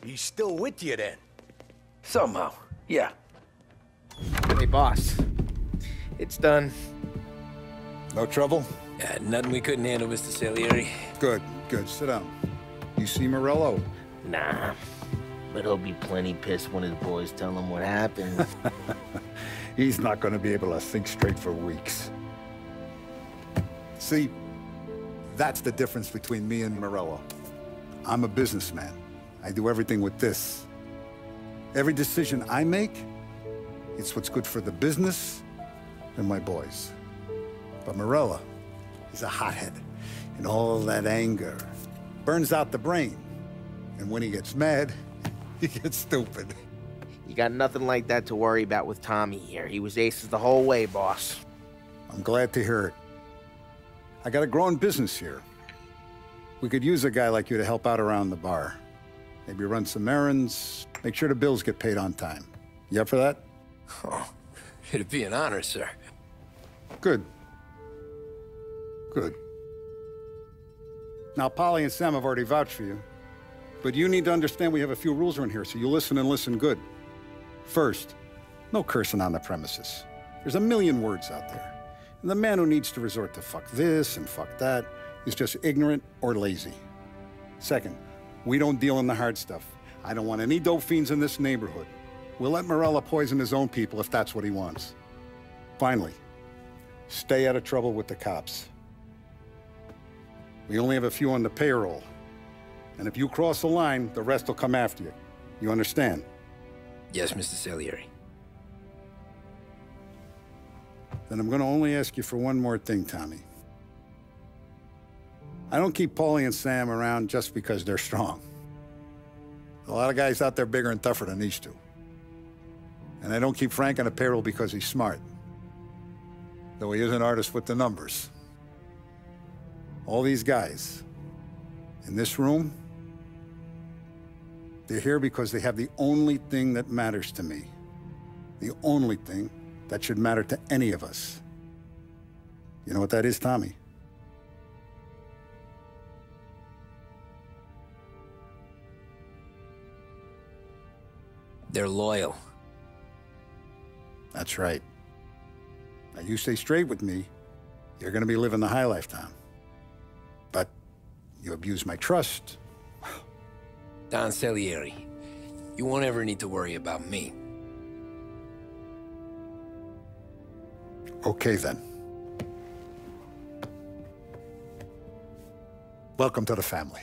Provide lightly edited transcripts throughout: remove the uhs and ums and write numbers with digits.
He's still with you then? Somehow, yeah. Hey, boss. It's done. No trouble? Yeah, nothing we couldn't handle, Mr. Salieri. Good, good. Sit down. You see Morello? Nah. But he'll be plenty pissed when his boys tell him what happened. He's not going to be able to think straight for weeks. See, that's the difference between me and Morello. I'm a businessman. I do everything with this. Every decision I make, it's what's good for the business and my boys. But Morello, he's a hothead. And all that anger burns out the brain. And when he gets mad, he gets stupid. You got nothing like that to worry about with Tommy here. He was aces the whole way, boss. I'm glad to hear it. I got a growing business here. We could use a guy like you to help out around the bar. Maybe run some errands, make sure the bills get paid on time. You up for that? Oh, it'd be an honor, sir. Good. Good. Now, Paulie and Sam have already vouched for you. But you need to understand we have a few rules around here, so you listen and listen good. First, no cursing on the premises. There's a million words out there. And the man who needs to resort to fuck this and fuck that is just ignorant or lazy. Second, we don't deal in the hard stuff. I don't want any dope fiends in this neighborhood. We'll let Morello poison his own people if that's what he wants. Finally, stay out of trouble with the cops. We only have a few on the payroll. And if you cross the line, the rest will come after you. You understand? Yes, Mr. Salieri. Then I'm going to only ask you for one more thing, Tommy. I don't keep Paulie and Sam around just because they're strong. A lot of guys out there bigger and tougher than these two. And I don't keep Frank on the payroll because he's smart. Though he is an artist with the numbers. All these guys in this room, they're here because they have the only thing that matters to me. The only thing that should matter to any of us. You know what that is, Tommy? They're loyal. That's right. Now, you stay straight with me, you're gonna be living the high life, Tom. But you abuse my trust. Don Salieri, you won't ever need to worry about me. Okay, then. Welcome to the family.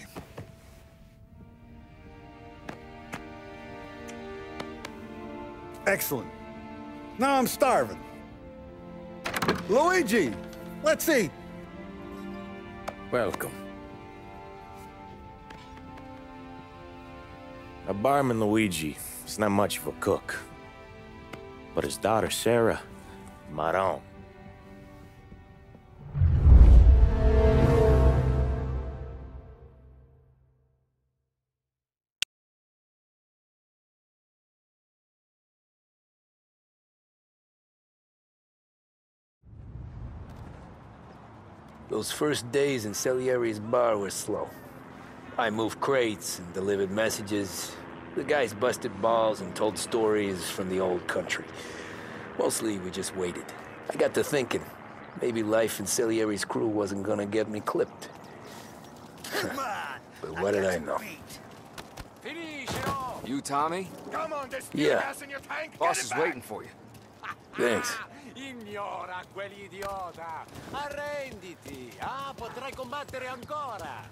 Excellent. Now I'm starving. Luigi, let's eat. Welcome. Our barman Luigi is not much of a cook. But his daughter Sarah, Maron. Those first days in Salieri's bar were slow. I moved crates and delivered messages. The guys busted balls and told stories from the old country. Mostly, we just waited. I got to thinking, maybe life in Salieri's crew wasn't gonna get me clipped. But what did I know? You, Tommy? Come on, there's Yeah. gas in your tank. Boss Get is it back. waiting for you. Thanks. Ignora quell'idiota! Arrenditi! Ah, potrai combattere ancora!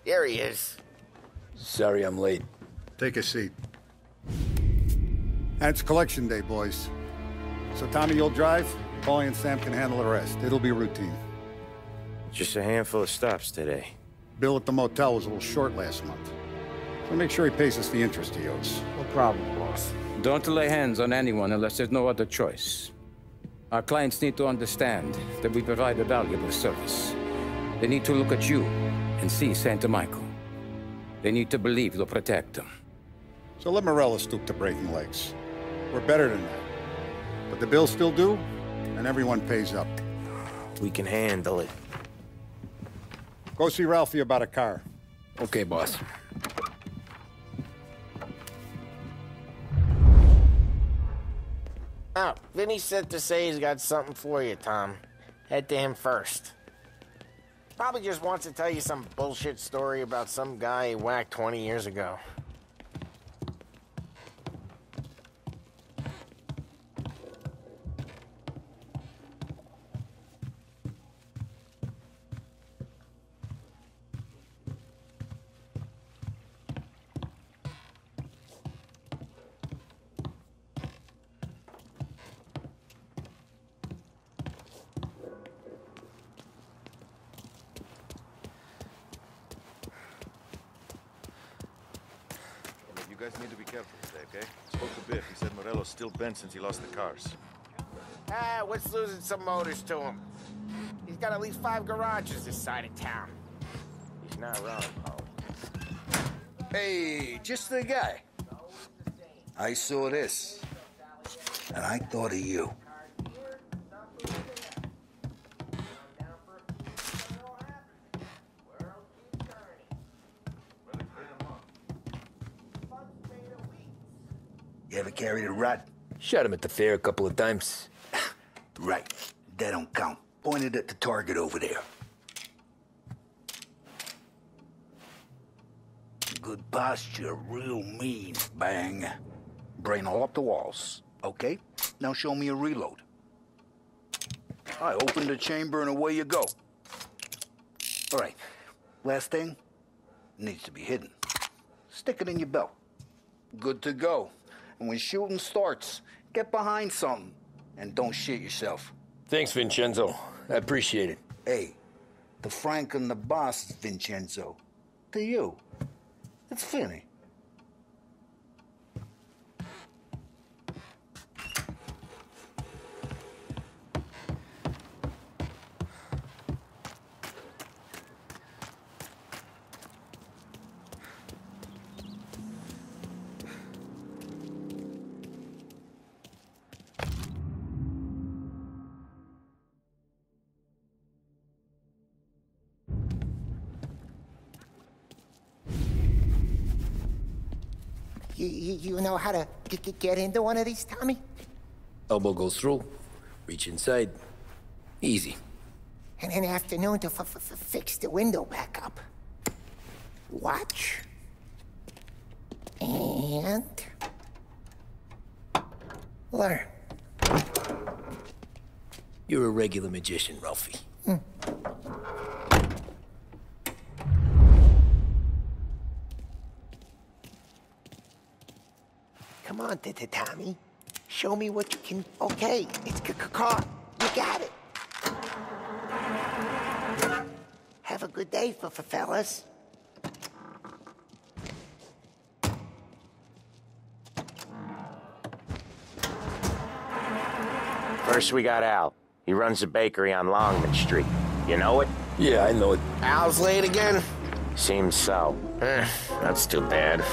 There he is. Sorry I'm late. Take a seat. And it's collection day, boys. So Tommy, you'll drive, Paulie and Sam can handle the rest. It'll be routine. Just a handful of stops today. Bill at the motel was a little short last month. So make sure he pays us the interest he owes. No problem, boss. Don't lay hands on anyone unless there's no other choice. Our clients need to understand that we provide a valuable service. They need to look at you and see Santa Michael. They need to believe you'll protect them. So let Morella stoop to breaking legs. We're better than that. But the bill's still due, and everyone pays up. We can handle it. Go see Ralphie about a car. Okay, boss. Oh, Vinny said to say he's got something for you, Tom. Head to him first. Probably just wants to tell you some bullshit story about some guy he whacked 20 years ago. You guys need to be careful today, okay? Spoke to Biff. He said Morello's still bent since he lost the cars. Ah, what's losing some motors to him? He's got at least 5 garages this side of town. He's not wrong, Paul. Hey, just the guy. I saw this, and I thought of you. You ever carried a rat? Shot him at the fair a couple of times. Right. That don't count. Pointed at the target over there. Good posture, real mean. Bang. Brain all up the walls. Okay? Now show me a reload. I open the chamber and away you go. All right. Last thing. Needs to be hidden. Stick it in your belt. Good to go. And when shooting starts, get behind something. And don't shit yourself. Thanks, Vincenzo. I appreciate it. Hey, the Frank and the boss, Vincenzo. To you, it's Finny. You know how to get into one of these, Tommy? Elbow goes through. Reach inside. Easy. And an afternoon to fix the window back up. Watch. And... learn. You're a regular magician, Ralphie. Come on, Tommy. Show me what you can... Okay, it's caught. You got it. Have a good day, fellas. First we got Al. He runs a bakery on Longman Street. You know it? Yeah, I know it. Al's late again? Seems so. That's too bad.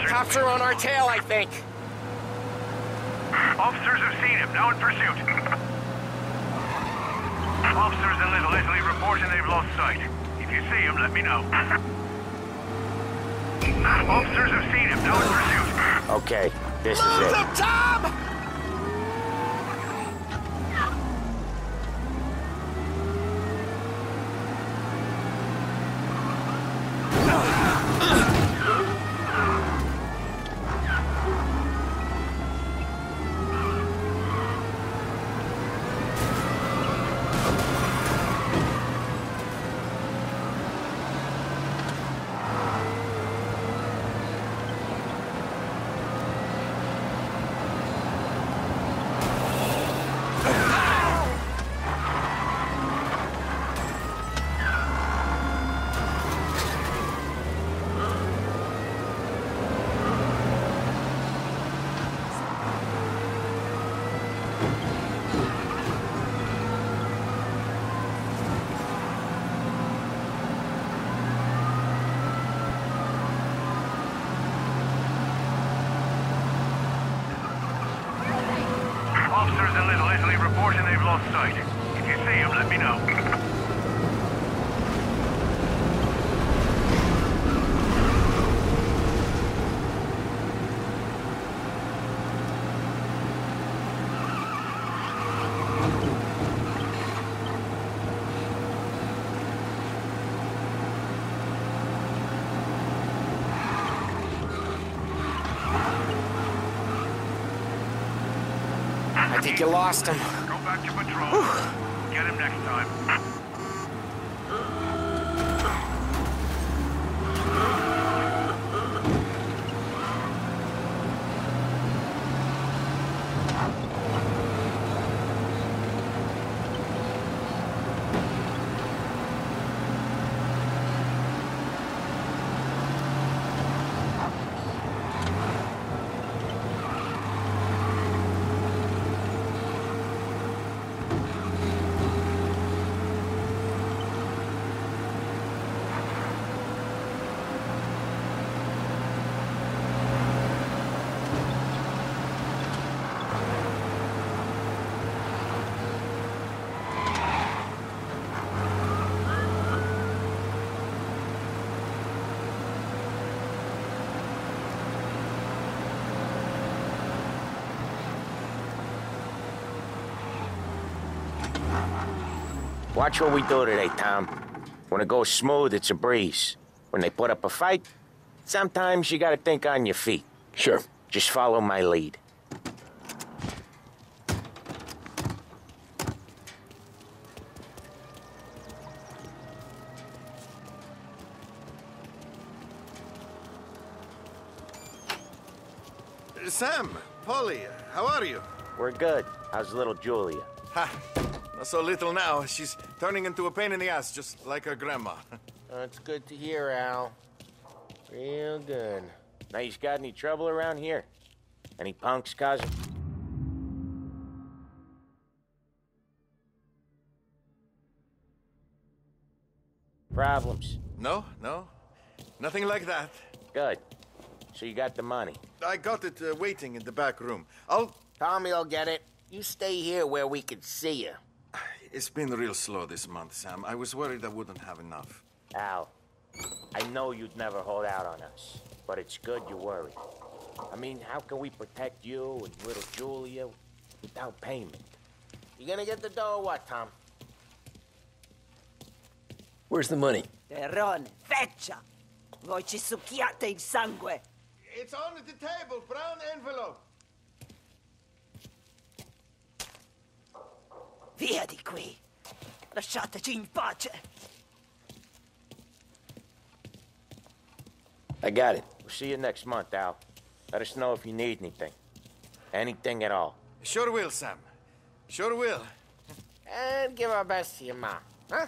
Cops are on our tail, I think. Officers have seen him, now in pursuit. Officers in Little Italy reporting they've lost sight. If you see him, let me know. Officers have seen him. Now in pursuit. Okay, this is it. Tom! Officers in Little Italy reporting they've lost sight. If you see him, let me know. I think you lost him. Go back to patrol. Get him next time. Watch what we do today, Tom. When it goes smooth, it's a breeze. When they put up a fight, sometimes you gotta think on your feet. Sure. Just follow my lead. Sam, Paulie, how are you? We're good. How's little Julia? Ha! Not so little now. She's turning into a pain in the ass, just like her grandma. That's good to hear, Al. Real good. Now, you got any trouble around here? Any punks, cousin? Problems? No. Nothing like that. Good. So you got the money? I got it waiting in the back room. Tommy will get it. You stay here where we can see you. It's been real slow this month, Sam. I was worried I wouldn't have enough. Al, I know you'd never hold out on us, but it's good you're worried. I mean, how can we protect you and little Julia without payment? You gonna get the dough or what, Tom? Where's the money? Terrone, feccia! Voi ci succhiate il sangue! It's on the table, brown envelope. Via di qui! Lasciateci in pace! I got it. We'll see you next month, Al. Let us know if you need anything. Anything at all. Sure will, Sam. Sure will. And give our best to your mom, huh?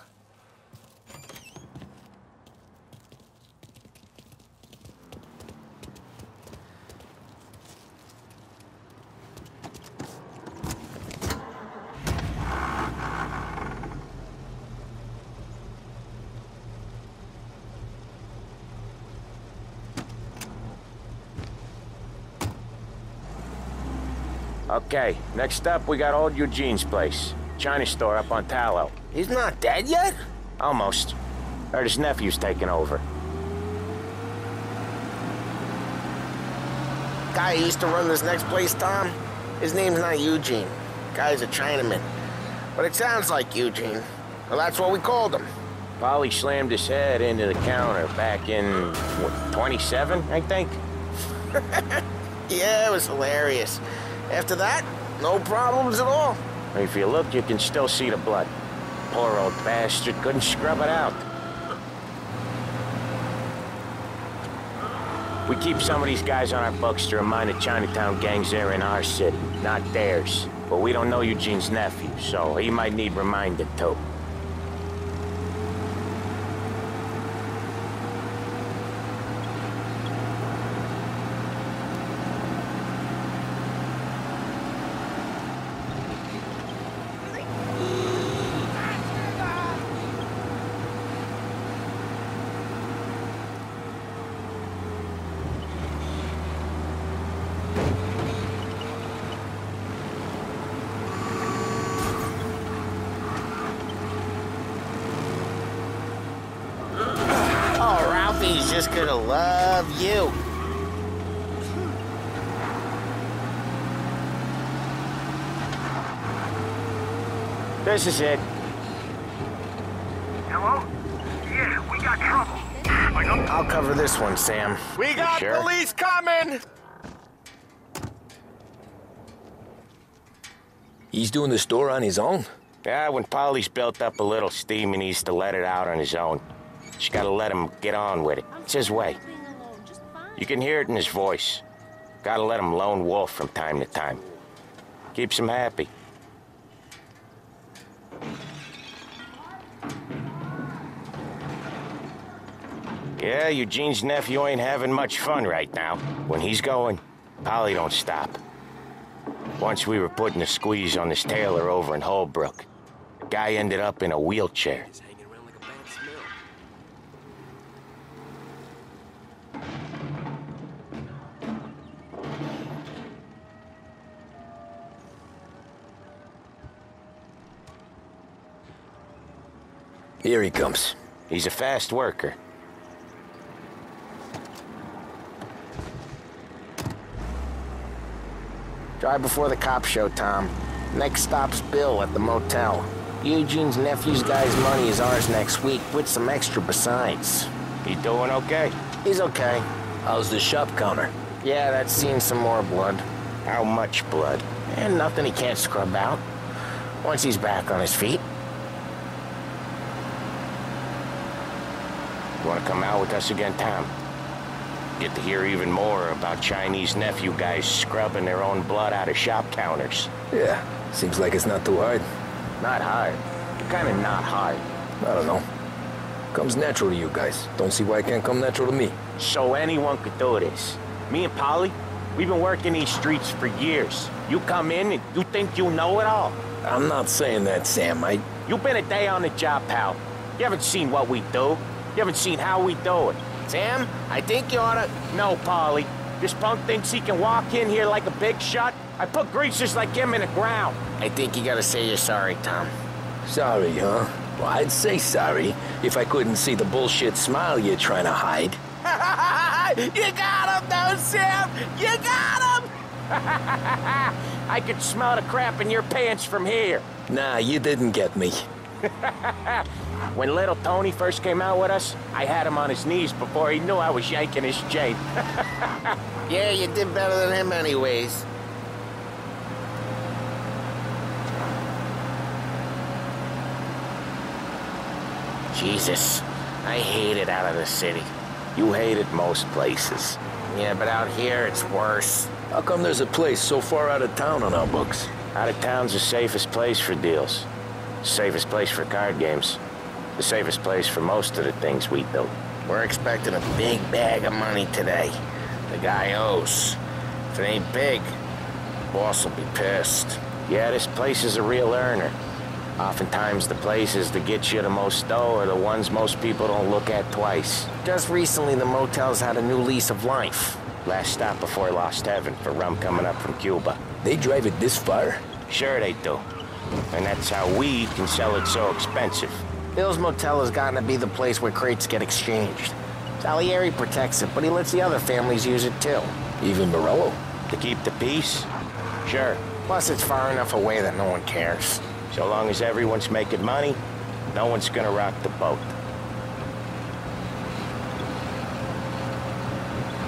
Okay, next up, we got old Eugene's place. China store up on Tallow. He's not dead yet? Almost. Heard his nephew's taking over. Guy who used to run this next place, Tom? His name's not Eugene. Guy's a Chinaman. But it sounds like Eugene. Well, that's what we called him. Paulie slammed his head into the counter back in, what, 27, I think? Yeah, it was hilarious. After that, no problems at all. If you look, you can still see the blood. Poor old bastard couldn't scrub it out. We keep some of these guys on our books to remind the Chinatown gangs they're in our city, not theirs. But we don't know Eugene's nephew, so he might need reminded too. Ralphie's just gonna love you. This is it. Hello? Yeah, we got trouble. I'll cover this one, Sam. We got police coming! He's doing the store on his own? Yeah, when Paulie's built up a little steam, he needs to let it out on his own. Just gotta let him get on with it. It's his way. You can hear it in his voice. Gotta let him lone wolf from time to time. Keeps him happy. Yeah, Eugene's nephew ain't having much fun right now. When he's going, Paulie don't stop. Once we were putting a squeeze on this tailor over in Holbrook. The guy ended up in a wheelchair. Here he comes. He's a fast worker. Drive before the cops show, Tom. Next stop's Bill at the motel. Eugene's nephew's guy's money is ours next week, with some extra besides. He doing okay? He's okay. How's the shop counter? Yeah, that's seen some more blood. How much blood? And nothing he can't scrub out. Once he's back on his feet. You wanna come out with us again, Tom? Get to hear even more about Chinese nephew guys scrubbing their own blood out of shop counters. Yeah, seems like it's not too hard. Not hard. Kinda not hard. I don't know. Comes natural to you guys. Don't see why it can't come natural to me. So anyone could do this. Me and Paulie, we've been working these streets for years. You come in and you think you know it all. I'm not saying that, Sam. You've been a day on the job, pal. You haven't seen what we do. You haven't seen how we do it. Sam, I think you oughta... No, Paulie. This punk thinks he can walk in here like a big shot. I put greasers like him in the ground. I think you gotta say you're sorry, Tom. Sorry, huh? Well, I'd say sorry if I couldn't see the bullshit smile you're trying to hide. You got him, though, Sam! You got him! I could smell the crap in your pants from here. Nah, you didn't get me. When little Tony first came out with us, I had him on his knees before he knew I was yanking his chain. Yeah, you did better than him anyways. Jesus, I hate it out of the city. You hate it most places. Yeah, but out here, it's worse. How come there's a place so far out of town on our books? Out of town's the safest place for deals. Safest place for card games. The safest place for most of the things we do. We're expecting a big bag of money today. The guy owes. If it ain't big, boss will be pissed. Yeah, this place is a real earner. Oftentimes the places that get you the most dough are the ones most people don't look at twice. Just recently, the motel's had a new lease of life. Last stop before Lost Heaven for rum coming up from Cuba. They drive it this far? Sure they do. And that's how we can sell it so expensive. Bill's Motel has gotten to be the place where crates get exchanged. Salieri protects it, but he lets the other families use it too. Even Morello? To keep the peace? Sure. Plus, it's far enough away that no one cares. So long as everyone's making money, no one's gonna rock the boat.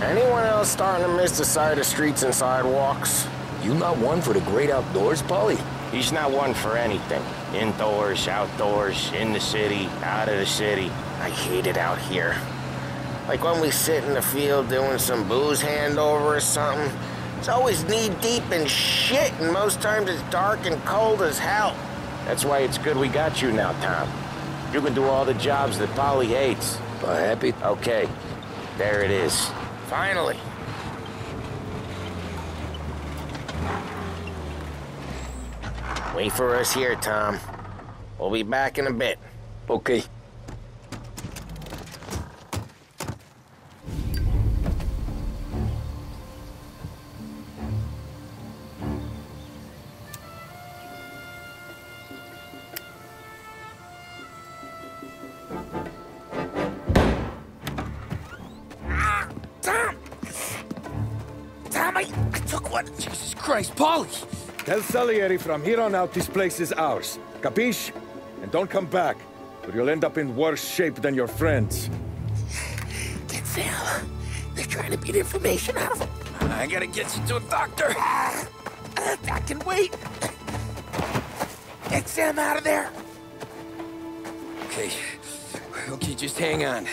Anyone else starting to miss the sight of streets and sidewalks? You not one for the great outdoors, Paulie? He's not one for anything. Indoors, outdoors, in the city, out of the city. I hate it out here. Like when we sit in the field doing some booze handover or something. It's always knee-deep in shit, and most times it's dark and cold as hell. That's why it's good we got you now, Tom. You can do all the jobs that Paulie hates. Happy? Okay, there it is. Finally. Wait for us here, Tom. We'll be back in a bit. Okay. I took one. Jesus Christ, Paulie! Tell Salieri from here on out this place is ours. Capiche? And don't come back, or you'll end up in worse shape than your friends. Get Sam. They're trying to beat information out of him. I gotta get you to a doctor. I can wait. Get Sam out of there. Okay. Okay, just hang on.